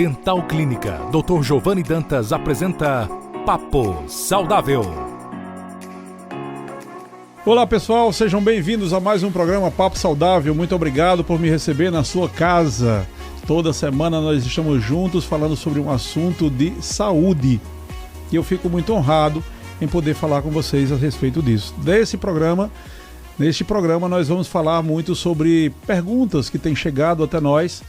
Dental Clínica, Dr. Giovanni Dantas apresenta Papo Saudável. Olá pessoal, sejam bem-vindos a mais um programa Papo Saudável. Muito obrigado por me receber na sua casa. Toda semana nós estamos juntos falando sobre um assunto de saúde. E eu fico muito honrado em poder falar com vocês a respeito disso. Neste programa nós vamos falar muito sobre perguntas que têm chegado até nós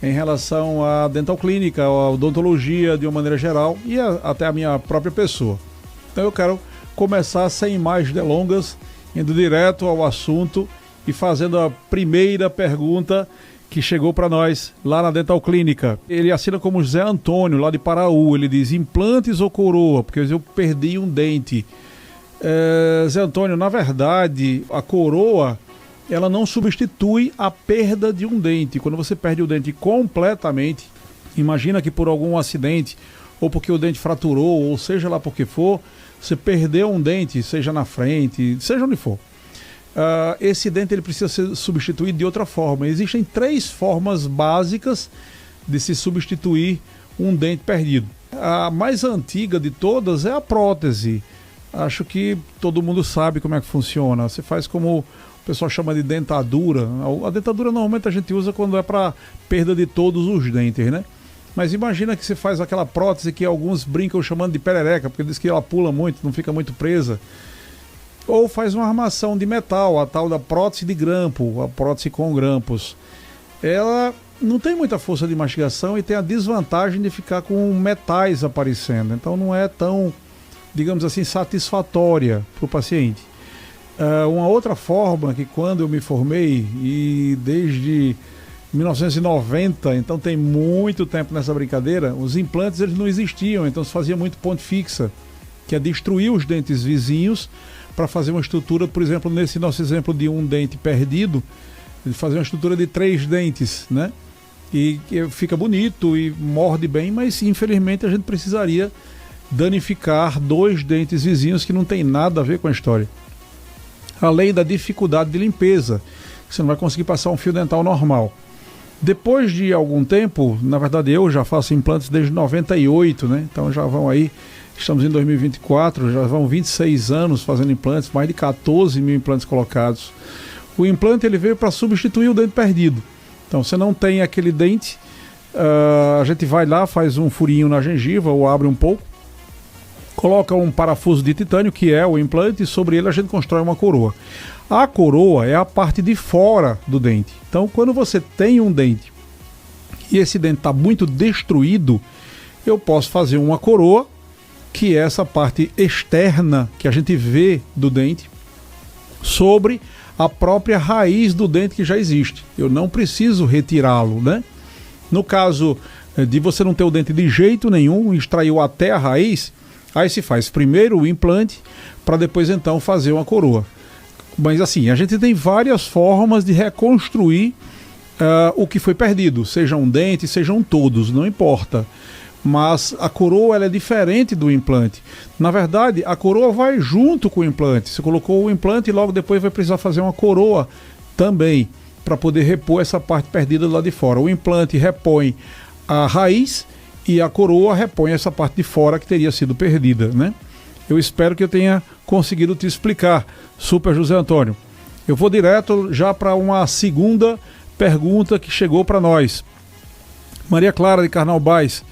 em relação à dental clínica, à odontologia de uma maneira geral e até a minha própria pessoa. Então eu quero começar sem mais delongas, indo direto ao assunto e fazendo a primeira pergunta que chegou para nós lá na Dental Clínica. Ele assina como José Antônio, lá de Paraú. Ele diz: implantes ou coroa? Porque eu perdi um dente. Zé Antônio, na verdade, a coroa ela não substitui a perda de um dente. Quando você perde o dente completamente, imagina que por algum acidente, ou porque o dente fraturou, ou seja lá por que for, você perdeu um dente, seja na frente, seja onde for. Esse dente ele precisa ser substituído de outra forma. Existem 3 formas básicas de se substituir um dente perdido. A mais antiga de todas é a prótese. Acho que todo mundo sabe como é que funciona. Você faz como o pessoal chama de dentadura. A dentadura normalmente a gente usa quando é para perda de todos os dentes, né? Mas imagina que você faz aquela prótese que alguns brincam chamando de perereca, porque diz que ela pula muito, não fica muito presa. Ou faz uma armação de metal, a tal da prótese de grampo, a prótese com grampos. Ela não tem muita força de mastigação e tem a desvantagem de ficar com metais aparecendo. Então não é tão, digamos assim, satisfatória para o paciente. Uma outra forma que quando eu me formei, e desde 1990, então tem muito tempo nessa brincadeira, os implantes eles não existiam, então se fazia muito ponte fixa, que é destruir os dentes vizinhos para fazer uma estrutura, por exemplo, nesse nosso exemplo de um dente perdido, fazer uma estrutura de 3 dentes, né? E fica bonito e morde bem, mas infelizmente a gente precisaria danificar 2 dentes vizinhos que não tem nada a ver com a história. Além da dificuldade de limpeza, você não vai conseguir passar um fio dental normal. Depois de algum tempo, na verdade eu já faço implantes desde 98, né? Então já vão aí, estamos em 2024, já vão 26 anos fazendo implantes, mais de 14 mil implantes colocados. O implante ele veio para substituir o dente perdido. Então você não tem aquele dente, a gente vai lá, faz um furinho na gengiva ou abre um pouco, coloca um parafuso de titânio, que é o implante, e sobre ele a gente constrói uma coroa. A coroa é a parte de fora do dente. Então, quando você tem um dente e esse dente está muito destruído, eu posso fazer uma coroa, que é essa parte externa que a gente vê do dente, sobre a própria raiz do dente que já existe. Eu não preciso retirá-lo, né? No caso de você não ter o dente de jeito nenhum, extraiu até a raiz, aí se faz primeiro o implante para depois então fazer uma coroa. Mas assim, a gente tem várias formas de reconstruir o que foi perdido, sejam um dente, sejam todos, não importa. Mas a coroa ela é diferente do implante. Na verdade, a coroa vai junto com o implante. Você colocou o implante e logo depois vai precisar fazer uma coroa também, para poder repor essa parte perdida lá de fora. O implante repõe a raiz e a coroa repõe essa parte de fora que teria sido perdida, né? Eu espero que eu tenha conseguido te explicar, Super José Antônio. Eu vou direto já para uma segunda pergunta que chegou para nós. Maria Clara de Carnaubais,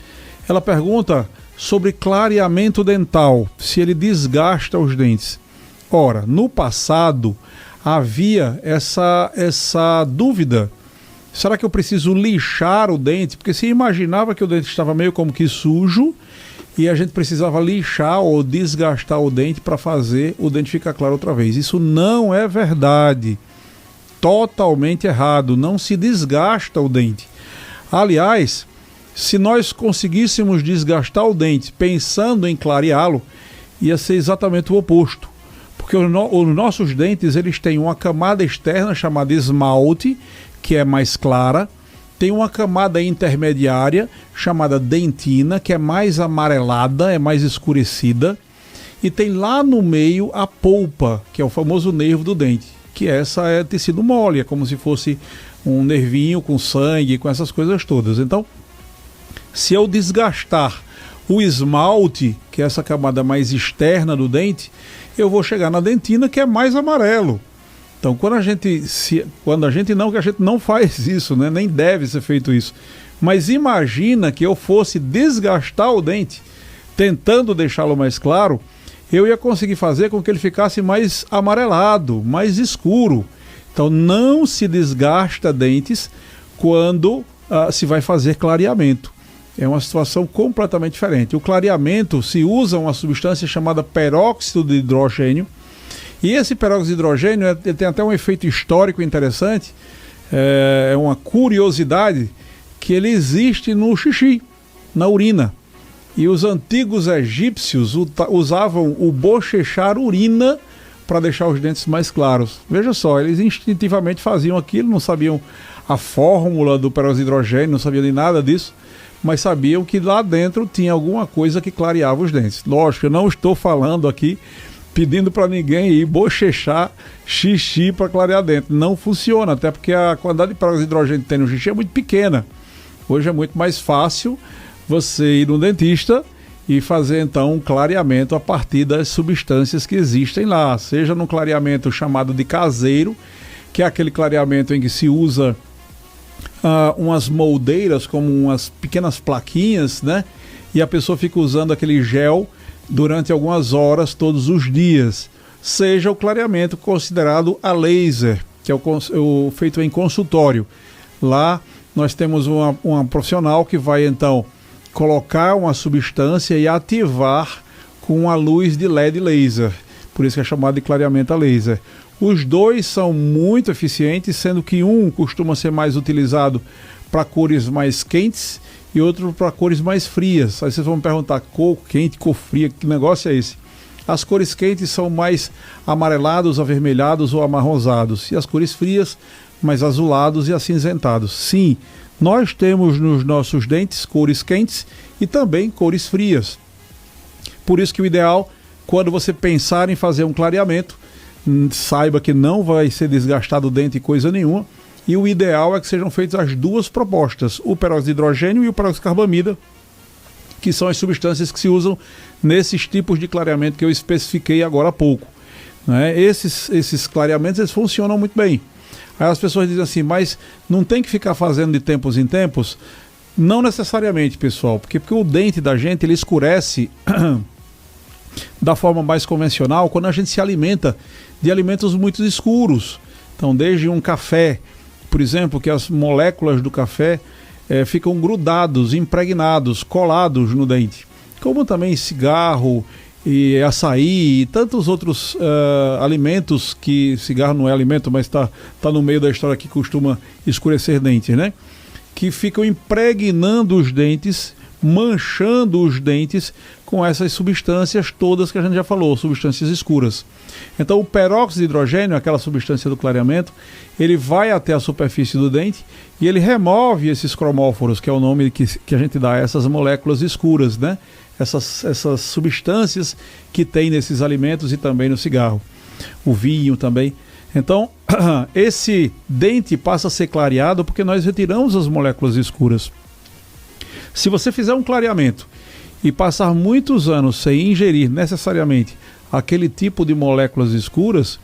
ela pergunta sobre clareamento dental, se ele desgasta os dentes. Ora, no passado havia essa dúvida. Será que eu preciso lixar o dente? Porque se imaginava que o dente estava meio como que sujo e a gente precisava lixar ou desgastar o dente para fazer o dente ficar claro outra vez. Isso não é verdade. Totalmente errado. Não se desgasta o dente. Aliás, se nós conseguíssemos desgastar o dente pensando em clareá-lo, ia ser exatamente o oposto. Porque os nossos dentes eles têm uma camada externa chamada esmalte, que é mais clara, tem uma camada intermediária chamada dentina, que é mais amarelada, é mais escurecida, e tem lá no meio a polpa, que é o famoso nervo do dente, que essa é tecido mole, é como se fosse um nervinho com sangue, com essas coisas todas. Então, Se eu desgastar o esmalte, que é essa camada mais externa do dente, eu vou chegar na dentina, que é mais amarelo. Então, que a gente não faz isso, né? Nem deve ser feito isso. Mas imagina que eu fosse desgastar o dente, tentando deixá-lo mais claro, eu ia conseguir fazer com que ele ficasse mais amarelado, mais escuro. Então, não se desgasta dentes quando se vai fazer clareamento. É uma situação completamente diferente. O clareamento se usa uma substância chamada peróxido de hidrogênio. E esse peróxido de hidrogênio ele tem até um efeito histórico interessante. É uma curiosidade que ele existe no xixi, na urina. E os antigos egípcios usavam o bochechar urina para deixar os dentes mais claros. Veja só, eles instintivamente faziam aquilo, não sabiam a fórmula do peróxido de hidrogênio, não sabiam de nada disso, mas sabiam que lá dentro tinha alguma coisa que clareava os dentes. Lógico, eu não estou falando aqui pedindo para ninguém ir bochechar xixi para clarear dente. Não funciona, até porque a quantidade de peróxido de hidrogênio que tem no xixi é muito pequena. Hoje é muito mais fácil você ir no dentista e fazer então um clareamento a partir das substâncias que existem lá, seja no clareamento chamado de caseiro, que é aquele clareamento em que se usa umas moldeiras como umas pequenas plaquinhas, né? E a pessoa fica usando aquele gel durante algumas horas todos os dias. Seja o clareamento considerado a laser, que é o feito em consultório. Lá nós temos uma profissional que vai então colocar uma substância e ativar com a luz de LED laser. Por isso que é chamado de clareamento a laser. Os dois são muito eficientes, sendo que um costuma ser mais utilizado para cores mais quentes e outro para cores mais frias. Aí vocês vão me perguntar, cor quente, cor fria, que negócio é esse? As cores quentes são mais amarelados, avermelhados ou amarronzados. E as cores frias, mais azulados e acinzentados. Sim, nós temos nos nossos dentes cores quentes e também cores frias. Por isso que o ideal, quando você pensar em fazer um clareamento, saiba que não vai ser desgastado o dente coisa nenhuma. E o ideal é que sejam feitas as duas propostas, o peróxido de hidrogênio e o peróxido de carbamida, que são as substâncias que se usam nesses tipos de clareamento que eu especifiquei agora há pouco, né? Esses clareamentos eles funcionam muito bem. Aí as pessoas dizem assim, mas não tem que ficar fazendo de tempos em tempos? Não necessariamente, pessoal, porque o dente da gente ele escurece da forma mais convencional quando a gente se alimenta de alimentos muito escuros. Então, desde um café, por exemplo, que as moléculas do café ficam grudados, impregnados, colados no dente. Como também cigarro e açaí e tantos outros alimentos, que cigarro não é alimento, mas está no meio da história que costuma escurecer dentes, né? Que ficam impregnando os dentes, manchando os dentes com essas substâncias todas que a gente já falou, substâncias escuras. Então o peróxido de hidrogênio, aquela substância do clareamento, ele vai até a superfície do dente e ele remove esses cromóforos, que é o nome que a gente dá a essas moléculas escuras, né? Essas substâncias que tem nesses alimentos e também no cigarro, o vinho também. Então, esse dente passa a ser clareado porque nós retiramos as moléculas escuras. Se você fizer um clareamento e passar muitos anos sem ingerir necessariamente aquele tipo de moléculas escuras,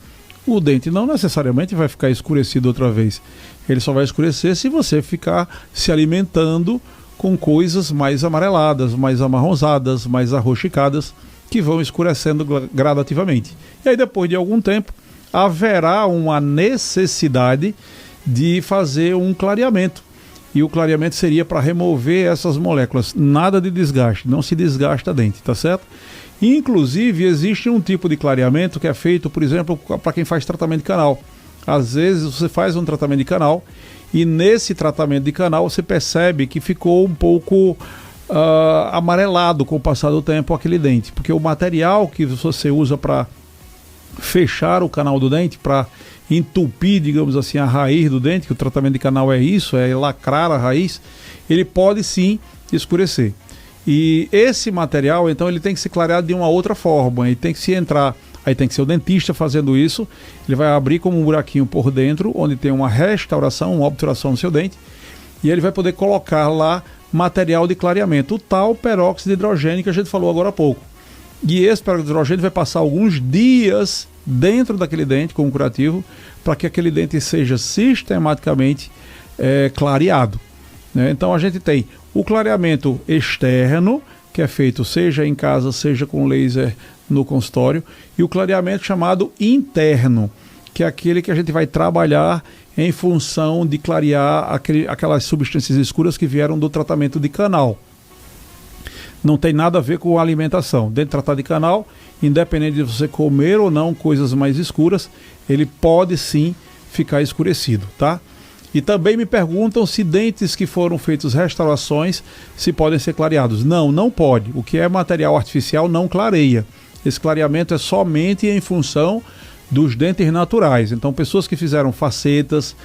o dente não necessariamente vai ficar escurecido outra vez. Ele só vai escurecer se você ficar se alimentando com coisas mais amareladas, mais amarronzadas, mais arroxicadas, que vão escurecendo gradativamente. E aí depois de algum tempo, haverá uma necessidade de fazer um clareamento. E o clareamento seria para remover essas moléculas. Nada de desgaste, não se desgasta dente, tá certo? Inclusive, existe um tipo de clareamento que é feito, por exemplo, para quem faz tratamento de canal. Às vezes você faz um tratamento de canal e nesse tratamento de canal você percebe que ficou um pouco amarelado com o passar do tempo aquele dente. Porque o material que você usa para fechar o canal do dente, para entupir, digamos assim, a raiz do dente, que o tratamento de canal é isso, é lacrar a raiz, ele pode sim escurecer. E esse material, então, ele tem que ser clareado de uma outra forma, e tem que se entrar, aí tem que ser o dentista fazendo isso, ele vai abrir como um buraquinho por dentro, onde tem uma restauração, uma obturação no seu dente, e ele vai poder colocar lá material de clareamento, o tal peróxido de hidrogênio que a gente falou agora há pouco. E esse peróxido de hidrogênio vai passar alguns dias dentro daquele dente com o curativo para que aquele dente seja sistematicamente clareado, né? Então a gente tem o clareamento externo, que é feito seja em casa, seja com laser no consultório, e o clareamento chamado interno, que é aquele que a gente vai trabalhar em função de clarear aquelas substâncias escuras que vieram do tratamento de canal. Não tem nada a ver com a alimentação. Dentro do tratamento de canal, independente de você comer ou não coisas mais escuras, ele pode sim ficar escurecido, tá? E também me perguntam se dentes que foram feitos restaurações se podem ser clareados. Não, não pode. O que é material artificial não clareia. Esse clareamento é somente em função dos dentes naturais. Então, pessoas que fizeram facetas,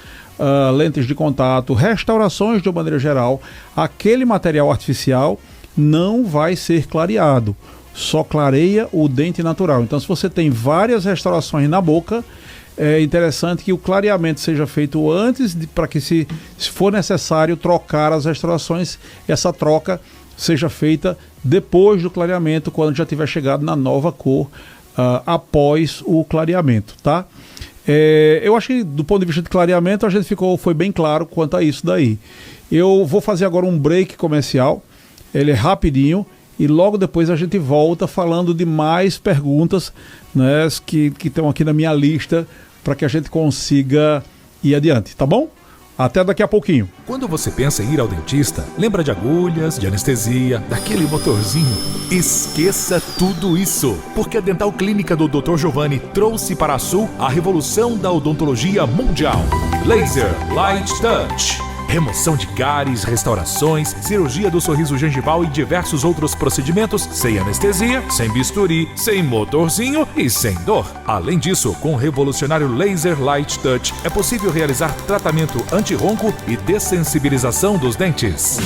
lentes de contato, restaurações de uma maneira geral, aquele material artificial não vai ser clareado. Só clareia o dente natural. Então, se você tem várias restaurações na boca, é interessante que o clareamento seja feito antes, para que se for necessário trocar as restaurações, essa troca seja feita depois do clareamento, quando já tiver chegado na nova cor, após o clareamento, tá? Eu acho que do ponto de vista de clareamento a gente foi bem claro quanto a isso daí. Eu vou fazer agora um break comercial, ele é rapidinho, e logo depois a gente volta falando de mais perguntas, né, que estão aqui na minha lista, para que a gente consiga ir adiante, tá bom? Até daqui a pouquinho. Quando você pensa em ir ao dentista, lembra de agulhas, de anestesia, daquele motorzinho? Esqueça tudo isso, porque a Dental Clínica do Dr. Giovanni trouxe para a Sul a revolução da odontologia mundial. Laser Light Touch. Remoção de cáries, restaurações, cirurgia do sorriso gengival e diversos outros procedimentos sem anestesia, sem bisturi, sem motorzinho e sem dor. Além disso, com o revolucionário Laser Light Touch, é possível realizar tratamento anti-ronco e dessensibilização dos dentes.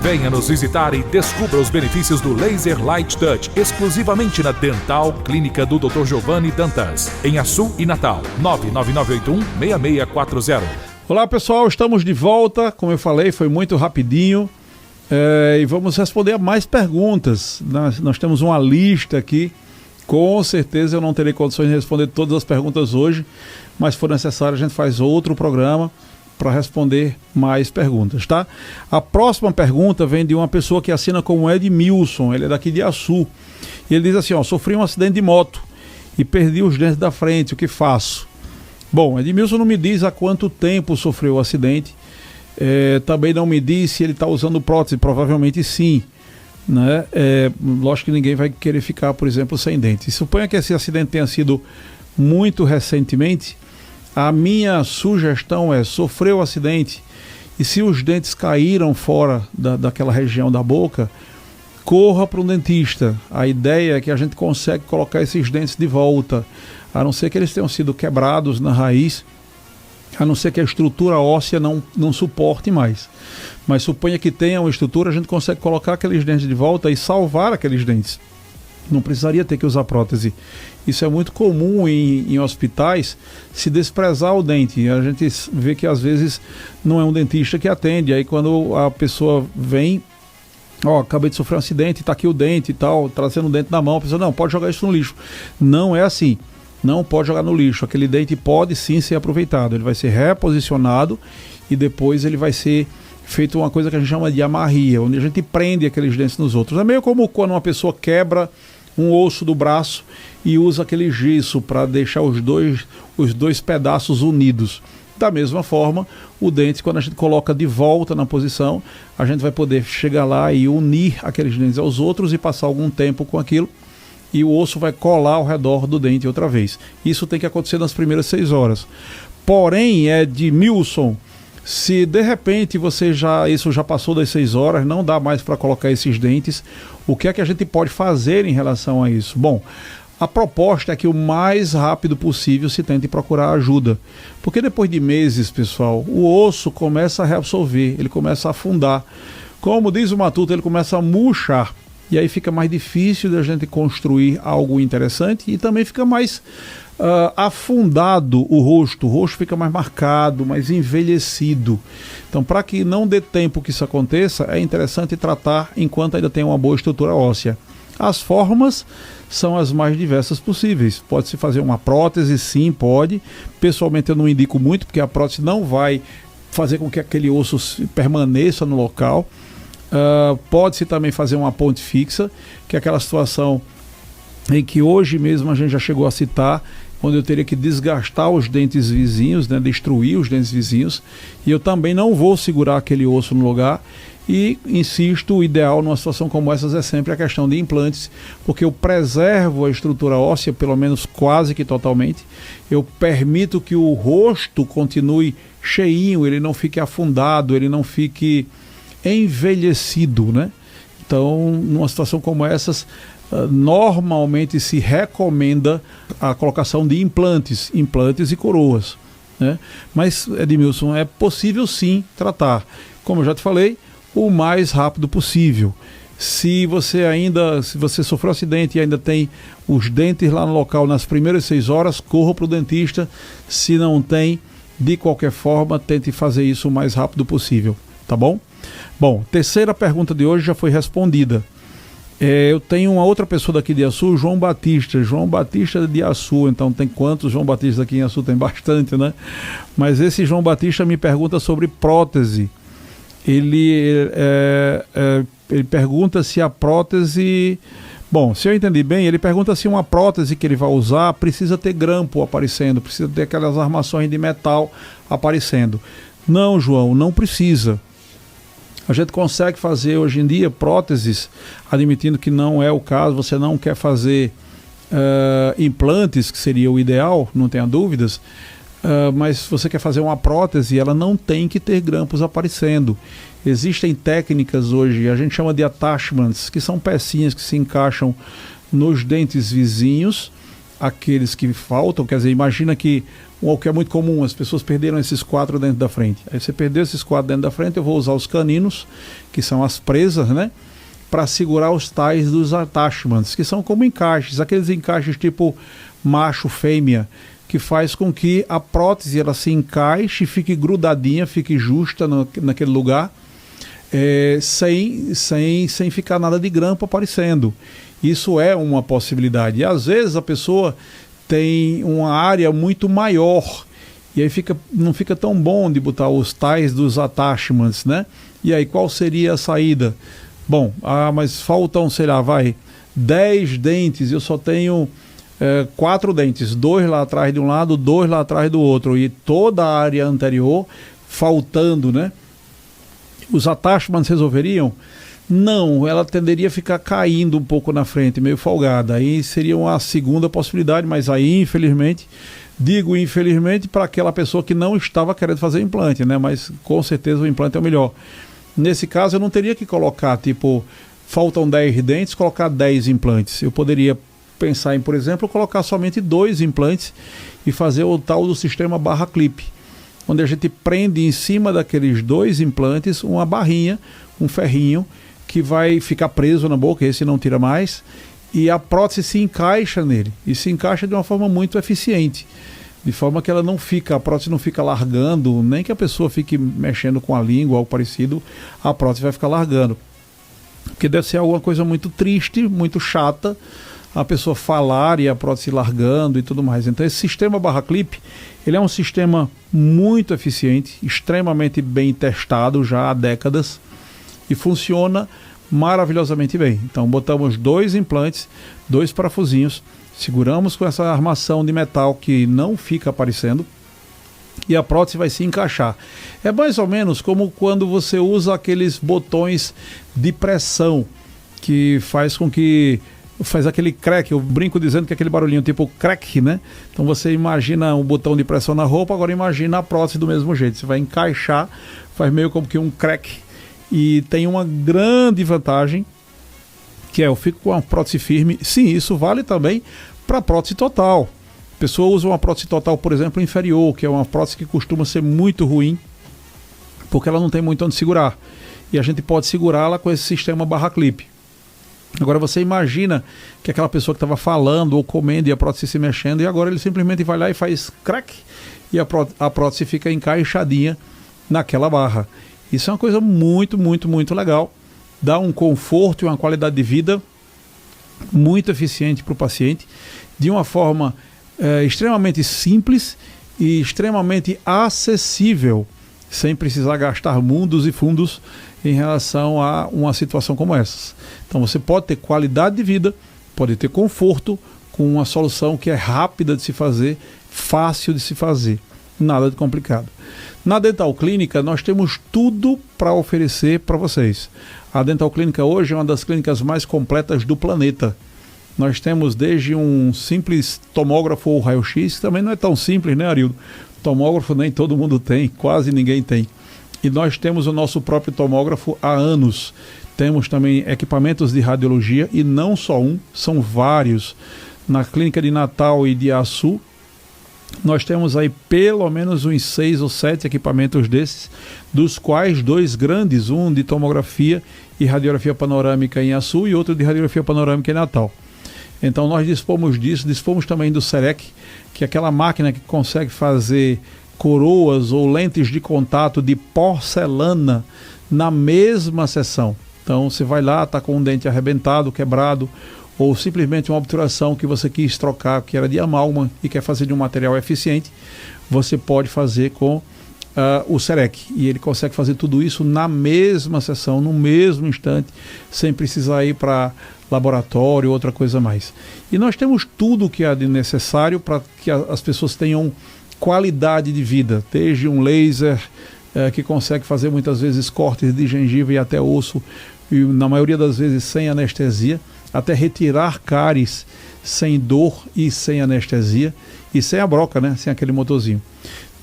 Venha nos visitar e descubra os benefícios do Laser Light Touch exclusivamente na Dental Clínica do Dr. Giovanni Dantas, em Açu e Natal, 99981-6640. Olá pessoal, estamos de volta, como eu falei, foi muito rapidinho, e vamos responder a mais perguntas. Nós temos uma lista aqui, com certeza eu não terei condições de responder todas as perguntas hoje, mas se for necessário a gente faz outro programa para responder mais perguntas, tá? A próxima pergunta vem de uma pessoa que assina como Edmilson, ele é daqui de Açu, e ele diz assim, sofri um acidente de moto e perdi os dentes da frente, o que faço? Bom, Edmilson não me diz há quanto tempo sofreu o acidente, também não me diz se ele está usando prótese, provavelmente sim, né? Lógico que ninguém vai querer ficar, por exemplo, sem dente. Suponha que esse acidente tenha sido muito recentemente, a minha sugestão é, sofreu o acidente, e se os dentes caíram fora daquela região da boca, corra para um dentista. A ideia é que a gente consegue colocar esses dentes de volta, a não ser que eles tenham sido quebrados na raiz, a não ser que a estrutura óssea não suporte mais. Mas suponha que tenha uma estrutura, a gente consegue colocar aqueles dentes de volta e salvar aqueles dentes. Não precisaria ter que usar prótese. Isso é muito comum em hospitais, se desprezar o dente. A gente vê que às vezes não é um dentista que atende, aí quando a pessoa vem, acabei de sofrer um acidente, está aqui o dente e tal, trazendo o dente na mão, a pessoa, não, pode jogar isso no lixo. Não é assim. Não pode jogar no lixo, aquele dente pode sim ser aproveitado, ele vai ser reposicionado e depois ele vai ser feito uma coisa que a gente chama de amarria, onde a gente prende aqueles dentes nos outros. É meio como quando uma pessoa quebra um osso do braço e usa aquele gesso para deixar os dois pedaços unidos. Da mesma forma, o dente, quando a gente coloca de volta na posição, a gente vai poder chegar lá e unir aqueles dentes aos outros e passar algum tempo com aquilo, e o osso vai colar ao redor do dente outra vez. Isso tem que acontecer nas primeiras 6 horas. Porém, Edmilson, se de repente isso já passou das 6 horas, não dá mais para colocar esses dentes, o que é que a gente pode fazer em relação a isso? Bom, a proposta é que o mais rápido possível se tente procurar ajuda. Porque depois de meses, pessoal, o osso começa a reabsorver, ele começa a afundar. Como diz o Matuto, ele começa a murchar. e aí fica mais difícil da gente construir algo interessante e também fica mais afundado o rosto fica mais marcado, mais envelhecido. Então, para que não dê tempo que isso aconteça, é interessante tratar enquanto ainda tem uma boa estrutura óssea. As formas são as mais diversas possíveis. Pode-se fazer uma prótese, sim, pode. Pessoalmente eu não indico muito, porque a prótese não vai fazer com que aquele osso permaneça no local. Pode-se também fazer uma ponte fixa, que é aquela situação em que hoje mesmo a gente já chegou a citar, onde eu teria que desgastar os dentes vizinhos, né, destruir os dentes vizinhos, e eu também não vou segurar aquele osso no lugar. E, insisto, o ideal numa situação como essa é sempre a questão de implantes, porque eu preservo a estrutura óssea, pelo menos quase que totalmente, eu permito que o rosto continue cheinho, ele não fique afundado, ele não fique envelhecido, né? Então, numa situação como essas, normalmente se recomenda a colocação de implantes e coroas, né? Mas, Edmilson, é possível sim tratar, como eu já te falei, o mais rápido possível. Se você sofreu um acidente e ainda tem os dentes lá no local nas primeiras 6 horas, corra para o dentista. Se não tem, de qualquer forma, tente fazer isso o mais rápido possível, tá bom? Bom, terceira pergunta de hoje já foi respondida. Eu tenho uma outra pessoa daqui de Iaçu, João Batista de Iaçu. Então tem quantos João Batista aqui em Iaçu? Tem bastante, né? Mas esse João Batista me pergunta sobre prótese. Ele pergunta se a prótese... Bom, se eu entendi bem, ele pergunta se uma prótese que ele vai usar precisa ter grampo aparecendo, precisa ter aquelas armações de metal aparecendo. Não, João, não precisa. A gente consegue fazer hoje em dia próteses, admitindo que não é o caso, você não quer fazer implantes, que seria o ideal, não tenha dúvidas, mas se você quer fazer uma prótese, ela não tem que ter grampos aparecendo. Existem técnicas hoje, a gente chama de attachments, que são pecinhas que se encaixam nos dentes vizinhos, aqueles que faltam. Quer dizer, imagina que o que é muito comum, as pessoas perderam esses 4 dentes da frente. Aí você perdeu esses 4 dentes da frente, eu vou usar os caninos, que são as presas, né, para segurar os tais dos attachments, que são como encaixes, aqueles encaixes tipo macho, fêmea, que faz com que a prótese ela se encaixe, fique grudadinha, fique justa naquele lugar, sem ficar nada de grampo aparecendo. Isso é uma possibilidade. E às vezes a pessoa tem uma área muito maior e aí não fica tão bom de botar os tais dos attachments, né? E aí qual seria a saída? Bom, mas faltam, sei lá, 10 dentes, eu só tenho 4 dentes, 2 lá atrás de um lado, 2 lá atrás do outro, e toda a área anterior faltando, né? Os attachments resolveriam? Não, ela tenderia a ficar caindo um pouco na frente, meio folgada. Aí seria uma segunda possibilidade, mas aí, infelizmente, digo infelizmente para aquela pessoa que não estava querendo fazer implante, né? Mas com certeza o implante é o melhor. Nesse caso, eu não teria que colocar, tipo, faltam 10 dentes, colocar 10 implantes. Eu poderia pensar em, por exemplo, colocar somente 2 implantes e fazer o tal do sistema barra clipe, onde a gente prende em cima daqueles 2 implantes uma barrinha, um ferrinho, que vai ficar preso na boca, esse não tira mais, e a prótese se encaixa nele, e se encaixa de uma forma muito eficiente, de forma que a prótese não fica largando, nem que a pessoa fique mexendo com a língua, algo parecido, a prótese vai ficar largando. Porque deve ser alguma coisa muito triste, muito chata, a pessoa falar e a prótese largando e tudo mais. Então esse sistema barra clipe, ele é um sistema muito eficiente, extremamente bem testado já há décadas, e funciona maravilhosamente bem. Então botamos 2 implantes, 2 parafusinhos, seguramos com essa armação de metal que não fica aparecendo e a prótese vai se encaixar. É mais ou menos como quando você usa aqueles botões de pressão que faz aquele crack. Eu brinco dizendo que é aquele barulhinho tipo crack, né? Então você imagina um botão de pressão na roupa, agora imagina a prótese do mesmo jeito. Você vai encaixar, faz meio como que um crack. E tem uma grande vantagem, que eu fico com a prótese firme. Sim, isso vale também para a prótese total. A pessoa usa uma prótese total, por exemplo, inferior, que é uma prótese que costuma ser muito ruim, porque ela não tem muito onde segurar. E a gente pode segurá-la com esse sistema barra clipe. Agora você imagina que aquela pessoa que estava falando ou comendo e a prótese se mexendo, e agora ele simplesmente vai lá e faz crack e a prótese fica encaixadinha naquela barra. Isso é uma coisa muito, muito, muito legal. Dá um conforto e uma qualidade de vida muito eficiente para o paciente, de uma forma extremamente simples e extremamente acessível, sem precisar gastar mundos e fundos em relação a uma situação como essa. Então você pode ter qualidade de vida, pode ter conforto com uma solução que é rápida de se fazer, fácil de se fazer, nada de complicado. Na Dental Clínica nós temos tudo para oferecer para vocês. A Dental Clínica hoje é uma das clínicas mais completas do planeta. Nós temos desde um simples tomógrafo ou raio-x, que também não é tão simples, né, Arildo? Tomógrafo nem todo mundo tem, quase ninguém tem. E nós temos o nosso próprio tomógrafo há anos. Temos também equipamentos de radiologia, e não só um, são vários. Na clínica de Natal e de Açu, nós temos aí pelo menos uns 6 ou 7 equipamentos desses, dos quais 2 grandes, um de tomografia e radiografia panorâmica em Açu e outro de radiografia panorâmica em Natal. Então nós dispomos disso, dispomos também do CEREC, que é aquela máquina que consegue fazer coroas ou lentes de contato de porcelana na mesma sessão. Então você vai lá, está com um dente arrebentado, quebrado, ou simplesmente uma obturação que você quis trocar, que era de amálgama e quer fazer de um material eficiente, você pode fazer com o CEREC. E ele consegue fazer tudo isso na mesma sessão, no mesmo instante, sem precisar ir para laboratório ou outra coisa mais. E nós temos tudo o que é necessário para que as pessoas tenham qualidade de vida, desde um laser que consegue fazer muitas vezes cortes de gengiva e até osso, e na maioria das vezes sem anestesia, até retirar cáries sem dor e sem anestesia, e sem a broca, né? Sem aquele motorzinho.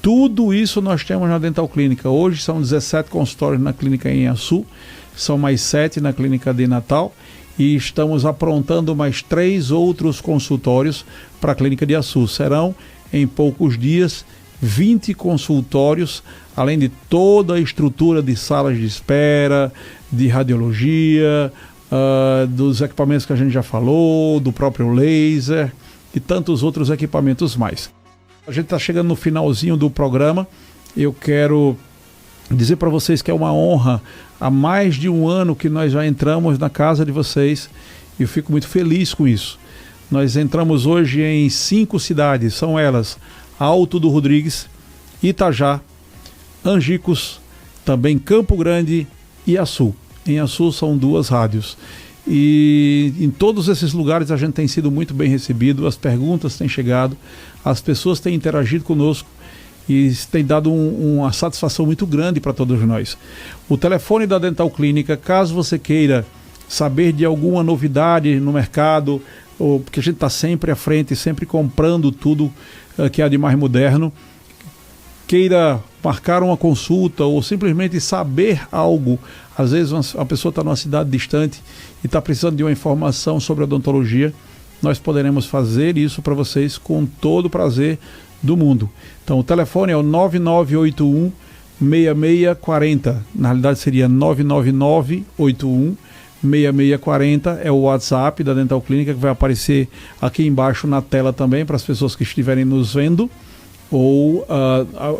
Tudo isso nós temos na Dental Clínica. Hoje são 17 consultórios na clínica em Açu, são mais 7 na clínica de Natal, e estamos aprontando mais 3 outros consultórios para a clínica de Açu. Serão, em poucos dias, 20 consultórios, além de toda a estrutura de salas de espera, de radiologia, dos equipamentos que a gente já falou, do próprio laser e tantos outros equipamentos mais. A gente está chegando no finalzinho do programa. Eu quero dizer para vocês que é uma honra. Há mais de um ano que nós já entramos na casa de vocês e eu fico muito feliz com isso. Nós entramos hoje em 5 cidades, são elas: Alto do Rodrigues, Itajá, Angicos, também Campo Grande e Açu. Em Açu são 2 rádios. E em todos esses lugares a gente tem sido muito bem recebido, as perguntas têm chegado, as pessoas têm interagido conosco e isso tem dado uma satisfação muito grande para todos nós. O telefone da Dental Clínica, caso você queira saber de alguma novidade no mercado, ou porque a gente está sempre à frente, sempre comprando tudo que há de mais moderno, queira marcar uma consulta ou simplesmente saber algo. Às vezes a pessoa está numa cidade distante e está precisando de uma informação sobre odontologia, nós poderemos fazer isso para vocês com todo o prazer do mundo. Então o telefone é o 9981 6640, na realidade seria 99981 6640, é o WhatsApp da Dental Clínica, que vai aparecer aqui embaixo na tela também para as pessoas que estiverem nos vendo ou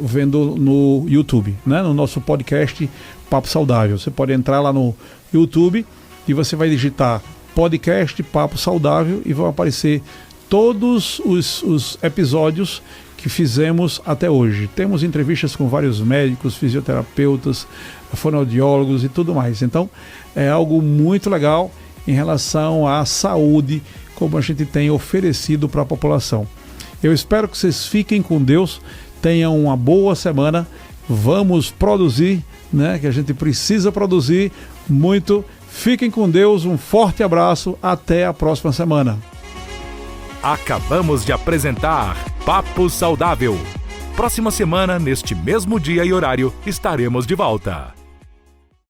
vendo no YouTube, né? No nosso podcast Papo Saudável. Você pode entrar lá no YouTube e você vai digitar podcast Papo Saudável e vão aparecer todos os episódios que fizemos até hoje. Temos entrevistas com vários médicos, fisioterapeutas, fonoaudiólogos e tudo mais. Então é algo muito legal em relação à saúde, como a gente tem oferecido para a população. Eu espero que vocês fiquem com Deus, tenham uma boa semana, vamos produzir, né? Que a gente precisa produzir muito. Fiquem com Deus, um forte abraço, até a próxima semana. Acabamos de apresentar Papo Saudável. Próxima semana, neste mesmo dia e horário, estaremos de volta.